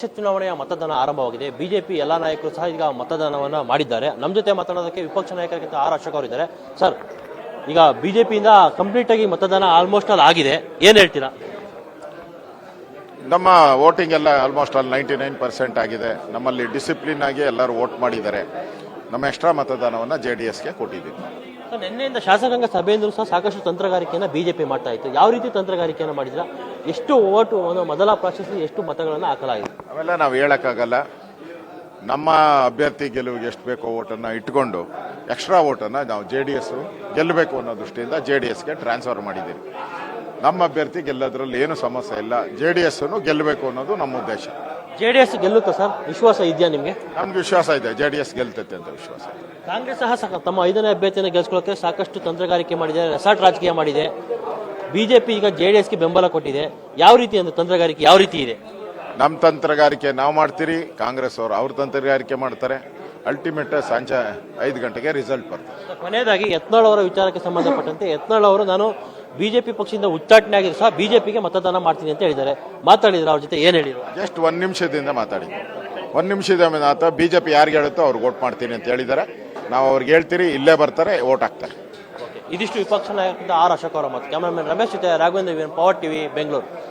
ಚುನಾವಣೆಯ ಮತದಾನ ಆರಂಭವಾಗಿದೆ. ಬಿಜೆಪಿ ಎಲ್ಲಾ ನಾಯಕರು ಸಹ ಈಗ ಮತದಾನವನ್ನ ಮಾಡಿದ್ದಾರೆ. ನಮ್ಮ ಜೊತೆ ಮಾತನಾಡೋದಕ್ಕೆ ವಿಪಕ್ಷ ನಾಯಕರಿಗಿಂತ ಆರ್ ಅಶೋಕ್ ಅವರಿದ್ದಾರೆ. ಸರ್, ಈಗ ಬಿಜೆಪಿಯಿಂದ ಕಂಪ್ಲೀಟ್ ಆಗಿ ಮತದಾನ ಆಲ್ಮೋಸ್ಟ್ ಆಲ್ ಆಗಿದೆ, ಏನ್ ಹೇಳ್ತೀರಾ? ನಮ್ಮ ವೋಟಿಂಗ್ ಎಲ್ಲ ಆಲ್ಮೋಸ್ಟ್ ಆಲ್ 99% ಆಗಿದೆ. ನಮ್ಮಲ್ಲಿ ಡಿಸಿಪ್ಲಿನ್ ಆಗಿ ಎಲ್ಲರೂ ವೋಟ್ ಮಾಡಿದ್ದಾರೆ. ನಮ್ಮ ಎಕ್ಸ್ಟ್ರಾ ಮತದಾನವನ್ನು JDSಗೆ ಕೊಟ್ಟಿದ್ದೀವಿ. ನಿನ್ನೆಯಿಂದ ಶಾಸಕಾಂಗ ಸಭೆಯಿಂದಲೂ ಸಹ ಸಾಕಷ್ಟು ತಂತ್ರಗಾರಿಕೆಯನ್ನು ಬಿಜೆಪಿ ಮಾಡ್ತಾ ಇತ್ತು. ಯಾವ ರೀತಿ ತಂತ್ರಗಾರಿಕೆಯನ್ನು ಮಾಡಿದ್ರ? ಎಷ್ಟು ಓಟು ಮೊದಲ ಪ್ರಾಶಸ್ತ್ಯ, ಎಷ್ಟು ಮತಗಳನ್ನು ಹಾಕಲಾಗಿದೆ? ಅವೆಲ್ಲ ನಾವು ಹೇಳಕ್ಕಾಗಲ್ಲ. ನಮ್ಮ ಅಭ್ಯರ್ಥಿ ಗೆಲುವಿಗೆ ಎಷ್ಟು ಬೇಕೋ ಓಟನ್ನು ಇಟ್ಕೊಂಡು ಎಕ್ಸ್ಟ್ರಾ ಓಟನ್ನು ನಾವು JDS ಗೆಲ್ಲಬೇಕು ಅನ್ನೋ ದೃಷ್ಟಿಯಿಂದ JDSಗೆ ಟ್ರಾನ್ಸ್ಫರ್ ಮಾಡಿದ್ದೀವಿ. ನಮ್ಮ ಅಭ್ಯರ್ಥಿ ಗೆಲ್ಲೋದ್ರಲ್ಲಿ ಏನು ಸಮಸ್ಯೆ ಇಲ್ಲ. JDS ಗೆಲ್ಲಬೇಕು ಅನ್ನೋದು ನಮ್ಮ ಉದ್ದೇಶ. JDS ಗೆಲ್ಲುತ್ತಾ ಸರ್? ವಿಶ್ವಾಸ ಇದೆಯಾ ನಿಮಗೆ? ನಮ್ಗೆ ವಿಶ್ವಾಸ ಇದೆ, JDS ಗೆಲ್ತೈತೆ ಅಂತ ವಿಶ್ವಾಸ. ಕಾಂಗ್ರೆಸ್ ಸಹ ತಮ್ಮ 5ನೇ ಅಭ್ಯರ್ಥಿಯನ್ನು ಗೆಲ್ಲಿಸ್ಕೊಳ್ಳೋಕೆ ಸಾಕಷ್ಟು ತಂತ್ರಗಾರಿಕೆ ಮಾಡಿದೆ, ರೆಸಾರ್ಟ್ ರಾಜಕೀಯ ಮಾಡಿದೆ. ಬಿಜೆಪಿ ಈಗ JDSಗೆ ಬೆಂಬಲ ಕೊಟ್ಟಿದೆ. ಯಾವ ರೀತಿ ಅಂದ್ರೆ ತಂತ್ರಗಾರಿಕೆ ಯಾವ ರೀತಿ ಇದೆ? ನಮ್ಮ ತಂತ್ರಗಾರಿಕೆ ನಾವು ಮಾಡ್ತೀರಿ, ಕಾಂಗ್ರೆಸ್ ಅವರು ಅವ್ರ ತಂತ್ರಗಾರಿಕೆ ಮಾಡ್ತಾರೆ. ಅಲ್ಟಿಮೇಟ್ ಸಂಜೆ 5 ಗಂಟೆಗೆ ರಿಸಲ್ಟ್ ಬರ್ತದೆ. ಕೊನೆಯದಾಗಿ ಯತ್ನಾಳ್ ಅವರ ವಿಚಾರಕ್ಕೆ ಸಂಬಂಧಪಟ್ಟಂತೆ ಯತ್ನಾಳ್ ಅವರು ನಾನು ಬಿಜೆಪಿ ಪಕ್ಷದಿಂದ ಉಚ್ಚಾಟನೆ ಆಗಿದ್ರು ಸಹ ಬಿಜೆಪಿಗೆ ಮತದಾನ ಮಾಡ್ತೀನಿ ಅಂತ ಹೇಳಿದ್ದಾರೆ. ಮಾತಾಡಿದ್ರು, ಅವ್ರ ಜೊತೆ ಏನ್ ಹೇಳಿದ್ರು? ಜಸ್ಟ್ 1 ನಿಮಿಷದಿಂದ ಮಾತಾಡಿದ್ವಿ. 1 ನಿಮಿಷದ ಮಾತ್ರ ಬಿಜೆಪಿ ಯಾರಿಗೆ ಹೇಳುತ್ತೋ ಅವ್ರಿಗೆ ವೋಟ್ ಮಾಡ್ತೀನಿ ಅಂತ ಹೇಳಿದ್ದಾರೆ. ನಾವು ಅವ್ರಿಗೆ ಹೇಳ್ತೀರಿ, ಇಲ್ಲೇ ಬರ್ತಾರೆ, ವೋಟ್ ಹಾಕ್ತಾರೆ. ಇದಿಷ್ಟು ವಿಪಕ್ಷ ನಾಯಕರಿಂದ ಆರ್ ಅಶೋಕ್ ಅವರ ಮಾತು. ಕ್ಯಾಮರಾಮನ್ ರಮೇಶ್ ಜೊತೆ ರಾಘವೇಂದ್ರ, ಪವರ್ ಟಿವಿ, ಬೆಂಗಳೂರು.